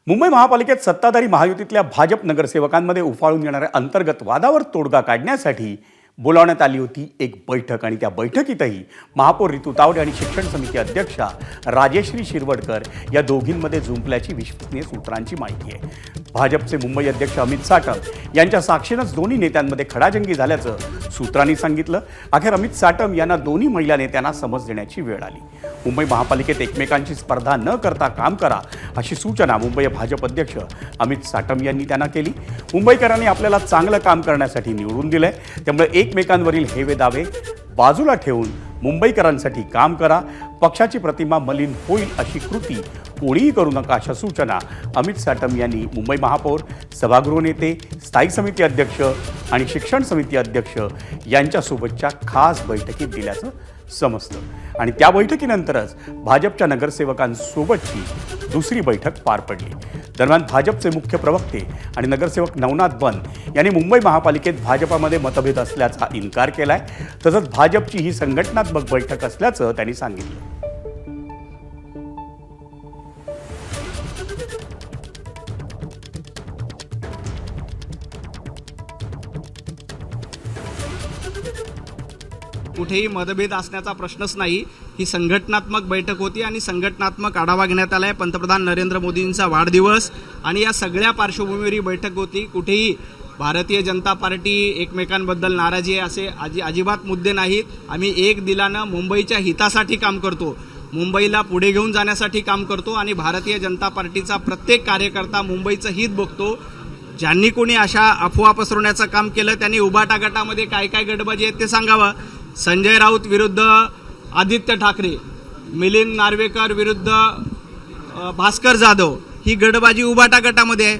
मुंबई महापालिकेत सत्ताधारी महायुतीतल्या भाजप नगरसेवकांमध्ये उफाळून येणाऱ्या अंतर्गत वादावर तोडगा काढण्यासाठी बोलावण्यात आली होती एक बैठक आणि त्या बैठकीतही महापौर रितू तावडे आणि शिक्षण समिती अध्यक्षा राजेश्री शिरवडकर या दोघींमध्ये जुंपल्याची विश्वसनीय सूत्रांची माहिती आहे। भाजपचे मुंबई अध्यक्ष अमित साटम यांच्या साक्षीनेच दोन्ही नेत्यांमध्ये खडाजंगी झाल्याचं सूत्रांनी सांगितलं। अखेर अमित साटम यांना दोन्ही महिला नेत्यांना समज देण्याची वेळ आली। मुंबई महापालिकेत एकमेकांची स्पर्धा न करता काम करा अशी सूचना मुंबई भाजप अध्यक्ष अमित साटम यांनी त्यांना केली। मुंबईकरांनी आपल्याला चांगलं काम करण्यासाठी निवडून दिलंय, त्यामुळे एकमेकांवरील हेवे दावे बाजूला ठेवून मुंबईकरांसाठी काम करा, पक्षाची प्रतिमा मलिन होईल अशी कृती कोणीही करू नका अशा सूचना अमित साटम यांनी मुंबई महापौर, सभागृह नेते, स्थायी समिती अध्यक्ष आणि शिक्षण समिती अध्यक्ष यांच्यासोबतच्या खास बैठकीत दिल्याचं समजतं। आणि त्या बैठकीनंतरच भाजपच्या नगरसेवकांसोबतची दुसरी बैठक पार पडली। दरम्यान भाजपचे मुख्य प्रवक्ते आणि नगरसेवक नवनाथ बन यांनी मुंबई महापालिकेत भाजपामध्ये मतभेद असल्याचा इन्कार केलाय। तसंच भाजपची ही संघटनात्मक बैठक असल्याचं त्यांनी सांगितलं। कुठेही मतभेद असण्याचा प्रश्नच नाही। ही संघटनात्मक बैठक होती आणि संघटनात्मक आढावा घेण्यात आला आहे। पंतप्रधान नरेंद्र मोदींचा वाढदिवस आणि या सगळ्या पार्श्वभूमीवर ही बैठक होती। कुठेही भारतीय जनता पार्टी एकमेकांबद्दल नाराजी आहे असे अजिबात मुद्दे नाहीत। आम्ही एक दिलानं मुंबईच्या हितासाठी काम करतो, मुंबईला पुढे घेऊन जाण्यासाठी काम करतो आणि भारतीय जनता पार्टीचा प्रत्येक कार्यकर्ता मुंबईचं हित बघतो। ज्यांनी कोणी अशा अफवा पसरवण्याचं काम केलं त्यांनी उबाटा गटामध्ये काय काय गडबडी आहेत ते सांगावं। संजय राऊत विरुद्ध आदित्य ठाकरे, मिलिंद नार्वेकर विरुद्ध भास्कर जाधव, ही गडबाजी उबाटा गटामध्ये आहे।